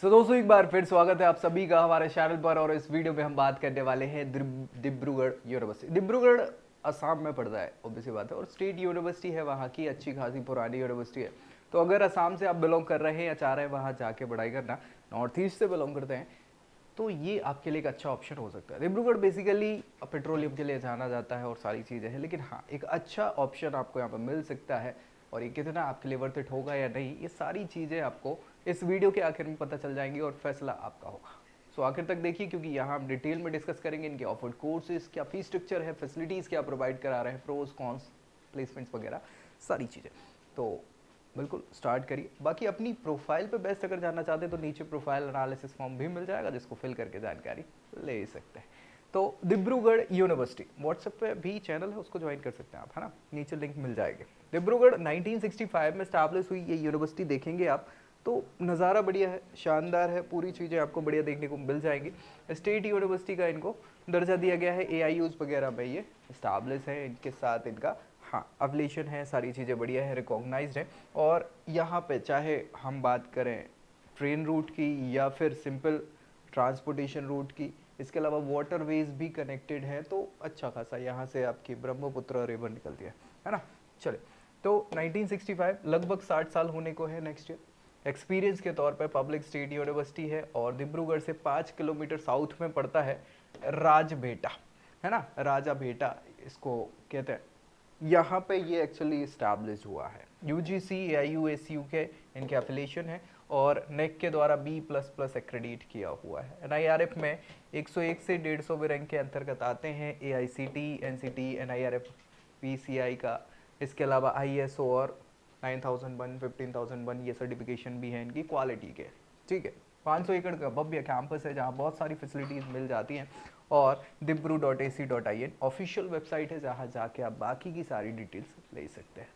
दोस्तों एक बार फिर स्वागत है आप सभी का हमारे चैनल पर। और इस वीडियो में हम बात करने वाले हैं डिब्रूगढ़ यूनिवर्सिटी। डिब्रूगढ़ असम में पड़ता है, ऑब्वियसली बात है, और स्टेट यूनिवर्सिटी है, वहाँ की अच्छी खासी पुरानी यूनिवर्सिटी है। तो अगर असम से आप बिलोंग कर रहे हैं या चाह रहे हैं वहाँ जाके पढ़ाई करना, नॉर्थ ईस्ट से बिलोंग करते हैं, तो ये आपके लिए एक अच्छा ऑप्शन हो सकता है। डिब्रूगढ़ बेसिकली पेट्रोलियम के लिए जाना जाता है और सारी चीज़ें हैं, लेकिन हाँ एक अच्छा ऑप्शन आपको यहाँ पर मिल सकता है। और ये कितना आपके लिए वर्थ इट होगा या नहीं, ये सारी चीज़ें आपको इस वीडियो के आखिर में पता चल जाएंगी और फैसला आपका होगा। सो आखिर तक देखिए, क्योंकि यहाँ हम डिटेल में डिस्कस करेंगे इनके ऑफर्ड कोर्सेज, क्या फीस स्ट्रक्चर है, फैसिलिटीज़ क्या प्रोवाइड करा रहे हैं, प्रोज कॉन्स, प्लेसमेंट्स वगैरह सारी चीज़ें। तो बिल्कुल स्टार्ट करिए। बाकी अपनी प्रोफाइल पे बेस्ट अगर जानना चाहते हैं तो नीचे प्रोफाइल एनालिसिस फॉर्म भी मिल जाएगा, जिसको फिल करके जानकारी ले सकते हैं। तो डिब्रूगढ़ यूनिवर्सिटी व्हाट्सएप पे भी चैनल है, उसको ज्वाइन कर सकते हैं आप, है ना, नीचे लिंक मिल जाएगी। डिब्रूगढ़ 1965 में स्टैब्लिश हुई ये यूनिवर्सिटी, देखेंगे आप तो नज़ारा बढ़िया है, शानदार है, पूरी चीज़ें आपको बढ़िया देखने को मिल जाएंगी। स्टेट यूनिवर्सिटी का इनको दर्जा दिया गया है, AIUs वगैरह में ये स्टैब्लिश है, इनके साथ इनका हाँ अफिलिएशन है, सारी चीज़ें बढ़िया है, रिकॉग्नाइज्ड है। और यहाँ पे चाहे हम बात करें ट्रेन रूट की या फिर सिंपल ट्रांसपोर्टेशन रूट की, इसके अलावा वाटरवेज भी कनेक्टेड है, तो अच्छा खासा यहाँ से आपकी ब्रह्मपुत्र रिवर निकलती है ना। चले, तो 1965 लगभग 60 साल होने को है नेक्स्ट ईयर। एक्सपीरियंस के तौर पे पब्लिक स्टेट यूनिवर्सिटी है और डिब्रूगढ़ से 5 किलोमीटर साउथ में पड़ता है राजभेटा, है ना, राजा भेटा इसको कहते हैं। यहाँ पे ये एक्चुअली इस्टेब्लिश हुआ है, UGC AIUSU के इनके एफिलिएशन है और नेक के द्वारा B++ एक्रेडिट किया हुआ है। NIRF में 101 से 150 रैंक के अंतर्गत आते हैं। AICT, NCT, NIRF, PCI का, इसके अलावा ISO और 9001, 15001 ये सर्टिफिकेशन भी है इनकी क्वालिटी के। ठीक है, 500 एकड़ का भव्य कैंपस है जहाँ बहुत सारी फैसिलिटीज़ मिल जाती हैं। और dibru.ac.in ऑफिशियल वेबसाइट है जहाँ जाके आप बाकी की सारी डिटेल्स ले सकते हैं।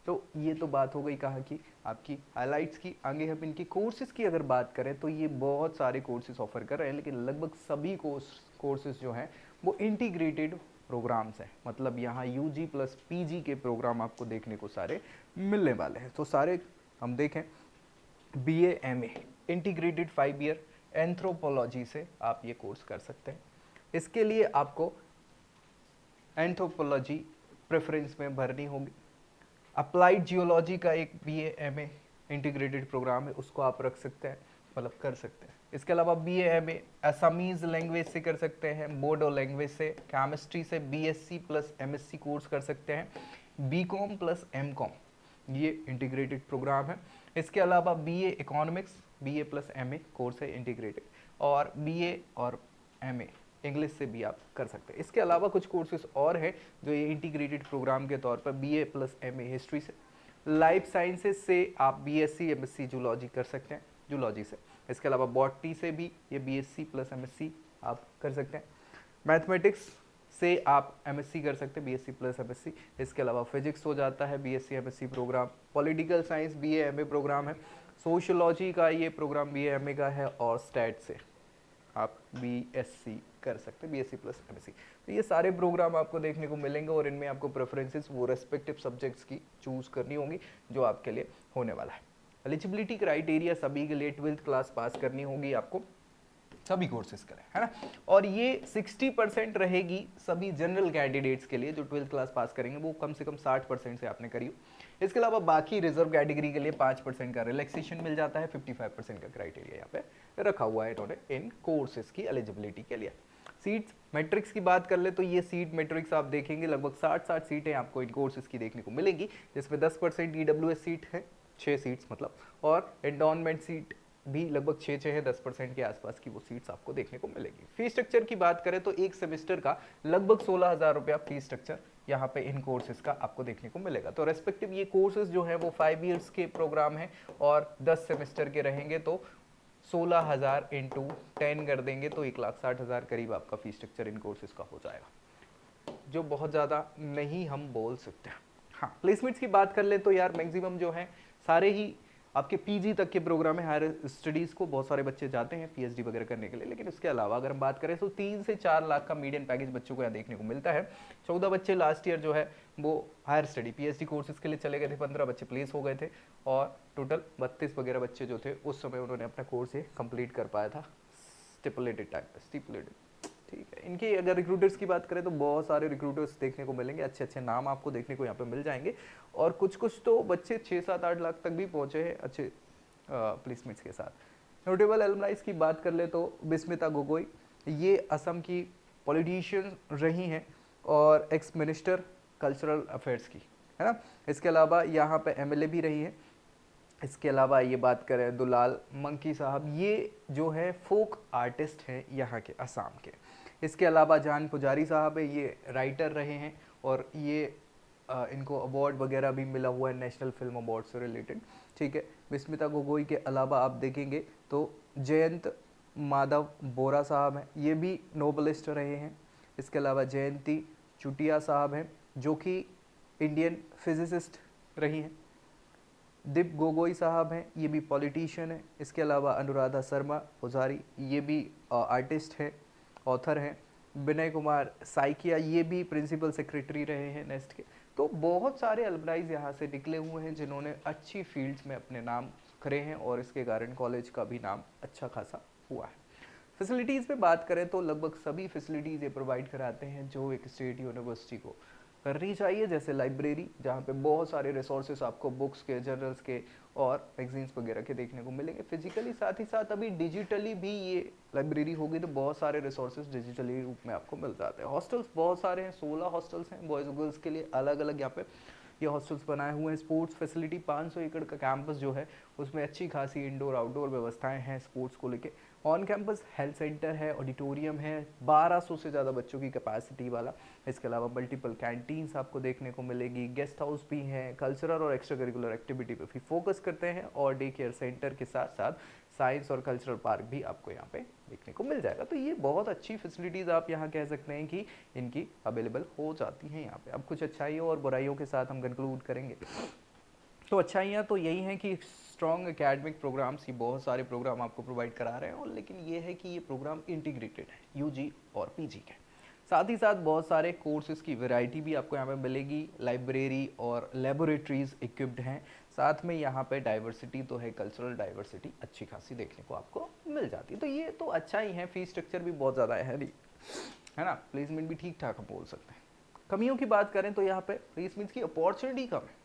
तो ये तो बात हो गई कहाँ की, आपकी हाइलाइट्स की। आगे हम इनकी कोर्सेज की अगर बात करें तो ये बहुत सारे कोर्सेज ऑफर कर रहे हैं, लेकिन लगभग सभी कोर्सेज जो हैं वो इंटीग्रेटेड प्रोग्राम्स हैं। मतलब यहाँ UG प्लस PG के प्रोग्राम आपको देखने को सारे मिलने वाले हैं। तो सारे हम देखें, BA MA integrated 5 year anthropology से आप ये कोर्स कर सकते हैं। इसके लिए आपको एंथ्रोपोलॉजी प्रेफरेंस में भरनी होगी। अप्लाइड जियोलॉजी का एक BA MA इंटीग्रेटेड प्रोग्राम है, उसको आप रख सकते हैं, मतलब कर सकते हैं। इसके अलावा BA MA असमीज लैंग्वेज से कर सकते हैं, बोडो लैंग्वेज से, केमिस्ट्री से BSc प्लस MSc कोर्स कर सकते हैं, BCom प्लस MCom ये इंटीग्रेटेड प्रोग्राम है। इसके अलावा BA economics BA plus MA course है इंटीग्रेटेड, और BA और MA इंग्लिश से भी आप कर सकते हैं। इसके अलावा कुछ कोर्सेज और हैं जो ये इंटीग्रेटेड प्रोग्राम के तौर पर BA प्लस MA हिस्ट्री से, लाइफ साइंसेज से आप BSc MSc जूलॉजी कर सकते हैं, जूलॉजी से। इसके अलावा बॉटनी से भी ये BSc प्लस MSc आप कर सकते हैं। मैथमेटिक्स से आप MSc कर सकते हैं, BSc प्लस MSc। इसके अलावा फिजिक्स हो जाता है BSc MSc program. Political science BA MA program है। सोशियोलॉजी का ये प्रोग्राम BA MA का है, और स्टैट से आप BSc कर सकते हैं, BSc प्लस MSc। तो ये सारे प्रोग्राम आपको देखने को मिलेंगे और इनमें आपको प्रेफरेंसेस वो रेस्पेक्टिव सब्जेक्ट्स की चूज करनी होंगी जो आपके लिए होने वाला है। एलिजिबिलिटी क्राइटेरिया सभी के लिए 12th क्लास पास करनी होगी आपको, सभी कोर्सेज करें, है ना। और ये 60% रहेगी सभी जनरल कैंडिडेट्स के लिए जो 12th क्लास पास करेंगे, वो कम से कम 60% से आपने करी हो। इसके अलावा बाकी रिजर्व कैटेगरी के लिए 5% का रिलैक्सेशन मिल जाता है, 55% का क्राइटेरिया यहाँ पे रखा हुआ है इन्होंने इन कोर्सेज की एलिजिबिलिटी के लिए। सीट्स मैट्रिक्स की बात कर ले तो ये सीट मैट्रिक्स आप देखेंगे लगभग 60 सीटें आपको इन कोर्सेज की देखने को मिलेंगी, जिसमें 10% EWS सीट है, 6 सीट्स मतलब, और एंडोनमेंट सीट भी लगभग 6 है, 10% के आसपास की वो सीट्स आपको देखने को मिलेगी। फीस स्ट्रक्चर की बात करें तो एक सेमेस्टर का लगभग 16,000 रुपया फीस स्ट्रक्चर यहाँ पे इन कोर्सेज का आपको देखने को मिलेगा। तो रेस्पेक्टिव ये कोर्सेज जो है वो 5 ईयर्स के प्रोग्राम है और 10 सेमेस्टर के रहेंगे, तो 16,000 इंटू 10 कर देंगे तो 1,60,000 करीब आपका फीस स्ट्रक्चर इन कोर्सेज का हो जाएगा, जो बहुत ज़्यादा नहीं हम बोल सकते। हाँ, प्लेसमेंट्स की बात कर ले तो यार मैक्सिमम जो है सारे ही आपके पीजी तक के प्रोग्राम है, हायर स्टडीज़ को बहुत सारे बच्चे जाते हैं पीएचडी वगैरह करने के लिए। लेकिन उसके अलावा अगर हम बात करें तो 3 से 4 लाख का मीडियन पैकेज बच्चों को यहाँ देखने को मिलता है। 14 बच्चे लास्ट ईयर जो है वो हायर स्टडी पीएचडी कोर्सेज के लिए चले गए थे, 15 बच्चे प्लेस हो गए थे और टोटल 32 वगैरह बच्चे जो थे उस समय उन्होंने अपना कोर्स ये कंप्लीट कर पाया था स्टिपुलेटेड टाइम पे, स्टिपुलेटेड। ठीक है, इनकी अगर रिक्रूटर्स की बात करें तो बहुत सारे रिक्रूटर्स देखने को मिलेंगे, अच्छे अच्छे नाम आपको देखने को यहाँ पे मिल जाएंगे और कुछ कुछ तो बच्चे 6-7-8 लाख तक भी पहुंचे हैं अच्छे प्लेसमेंट्स के साथ। नोटेबल एलुमनाइज की बात कर ले तो बिस्मिता गोगोई, ये असम की पॉलिटिशियन रही हैं और एक्स मिनिस्टर कल्चरल अफेयर्स की, है ना। इसके अलावा यहाँ पे एमएलए भी रही है। इसके अलावा ये बात करें दुलाल मंकी साहब, ये जो है फोक आर्टिस्ट हैं यहाँ के, असम के। इसके अलावा जान पुजारी साहब है, ये राइटर रहे हैं और ये इनको अवार्ड वगैरह भी मिला हुआ है नेशनल फिल्म अवार्ड से रिलेटेड। ठीक है, बिस्मिता गोगोई के अलावा आप देखेंगे तो जयंत माधव बोरा साहब हैं, ये भी नोबलिस्ट रहे हैं। इसके अलावा जयंती चुटिया साहब हैं जो कि इंडियन फिजिसिस्ट रही हैं। दीप गोगोई साहब हैं, ये भी पॉलिटिशियन है। इसके अलावा अनुराधा शर्मा पुजारी, ये भी आर्टिस्ट हैं, ऑथर हैं। विनय कुमार साइकिया, ये भी प्रिंसिपल सेक्रेटरी रहे हैं नेस्ट के। तो बहुत सारे अलमनाइज यहाँ से निकले हुए हैं जिन्होंने अच्छी फील्ड्स में अपने नाम करे हैं और इसके कारण कॉलेज का भी नाम अच्छा खासा हुआ है। फैसिलिटीज़ पे बात करें तो लगभग सभी फैसिलिटीज़ ये प्रोवाइड कराते हैं जो एक स्टेट यूनिवर्सिटी को करनी चाहिए, जैसे लाइब्रेरी जहाँ पे बहुत सारे रिसोर्सेज आपको बुक्स के, जर्नल्स के और मैगजीन्स वगैरह के देखने को मिलेंगे फिजिकली, साथ ही साथ अभी डिजिटली भी ये लाइब्रेरी होगी तो बहुत सारे रिसोर्सेज डिजिटली रूप में आपको मिल जाते हैं। हॉस्टल्स बहुत सारे हैं, 16 हॉस्टल्स हैं बॉयज़ और गर्ल्स के लिए अलग अलग यहाँ पे ये हॉस्टल्स बनाए हुए हैं। स्पोर्ट्स फैसिलिटी 500 एकड़ का कैंपस जो है उसमें अच्छी खासी इंडोर आउटडोर व्यवस्थाएं हैं स्पोर्ट्स को लेके। ऑन कैंपस हेल्थ सेंटर है, ऑडिटोरियम है, 1200 से ज़्यादा बच्चों की कैपेसिटी वाला। इसके अलावा मल्टीपल कैंटीन्स आपको देखने को मिलेगी, गेस्ट हाउस भी हैं, कल्चरल और एक्स्ट्रा करिकुलर एक्टिविटी पे भी फोकस करते हैं और डे केयर सेंटर के साथ साथ साइंस और कल्चरल पार्क भी आपको यहाँ पे देखने को मिल जाएगा। तो ये बहुत अच्छी फैसिलिटीज़ आप यहाँ कह सकते हैं कि इनकी अवेलेबल हो जाती हैं यहाँ पे। अब कुछ अच्छाइयों और बुराइयों के साथ हम कंक्लूड करेंगे। तो अच्छाइयाँ तो यही हैं कि स्ट्रॉन्ग एकेडमिक प्रोग्राम्स, ये बहुत सारे प्रोग्राम आपको प्रोवाइड करा रहे हैं और लेकिन ये है कि ये प्रोग्राम इंटीग्रेटेड है यूजी और पीजी के। साथ ही साथ बहुत सारे कोर्सेज़ की वैरायटी भी आपको यहाँ पे मिलेगी, लाइब्रेरी और लेबोरेटरीज इक्विप्ड हैं। साथ में यहाँ पे डाइवर्सिटी तो है, कल्चरल डाइवर्सिटी अच्छी खासी देखने को आपको मिल जाती है। तो ये तो अच्छा ही है, फीस स्ट्रक्चर भी बहुत ज़्यादा है नहीं, है ना। प्लेसमेंट भी ठीक ठाक हम बोल सकते हैं। कमियों की बात करें तो यहाँ पे प्लेसमेंट्स की अपॉर्चुनिटी कम है,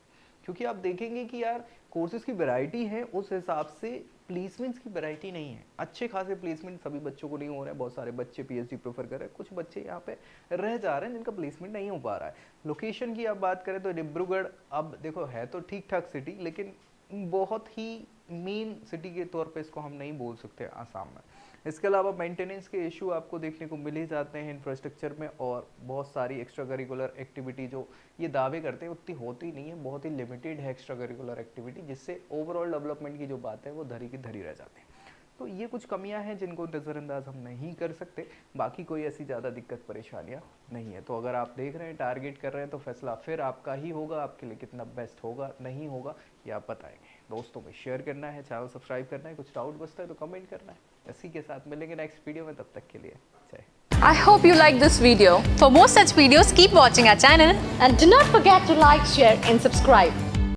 क्योंकि आप देखेंगे कि यार कोर्सेज की वैरायटी है उस हिसाब से प्लेसमेंट्स की वैरायटी नहीं है। अच्छे खासे प्लेसमेंट सभी बच्चों को नहीं हो रहे हैं, बहुत सारे बच्चे पीएचडी प्रेफर कर रहे हैं, कुछ बच्चे यहाँ पे रह जा रहे हैं जिनका प्लेसमेंट नहीं हो पा रहा है। लोकेशन की आप बात करें तो डिब्रूगढ़, अब देखो है तो ठीक ठाक सिटी लेकिन बहुत ही मेन सिटी के तौर पे इसको हम नहीं बोल सकते आसाम में। इसके अलावा मेंटेनेंस के इशू आपको देखने को मिल ही जाते हैं इंफ्रास्ट्रक्चर में और बहुत सारी एक्स्ट्रा करिकुलर एक्टिविटी जो ये दावे करते हैं उतनी होती नहीं है, बहुत ही लिमिटेड है एक्स्ट्रा करिकुलर एक्टिविटी, जिससे ओवरऑल डेवलपमेंट की जो बात है वो धरी की धरी रह जाती है। तो ये कुछ कमियां हैं जिनको नज़रअंदाज हम नहीं कर सकते, बाकी कोई ऐसी ज़्यादा दिक्कत परेशानियां नहीं है। तो अगर आप देख रहे हैं, टारगेट कर रहे हैं तो फैसला फिर आपका ही होगा, आपके लिए कितना बेस्ट होगा नहीं होगा ये आप बताएंगे। दोस्तों में शेयर करना है, चैनल सब्सक्राइब करना है, कुछ डाउट बचता है तो कमेंट करना है। इसी के साथ मिलेंगे नेक्स्ट वीडियो में, तब तक के लिए जय। I hope you like this video. For more such videos, keep watching our channel and do not forget to like, share and subscribe.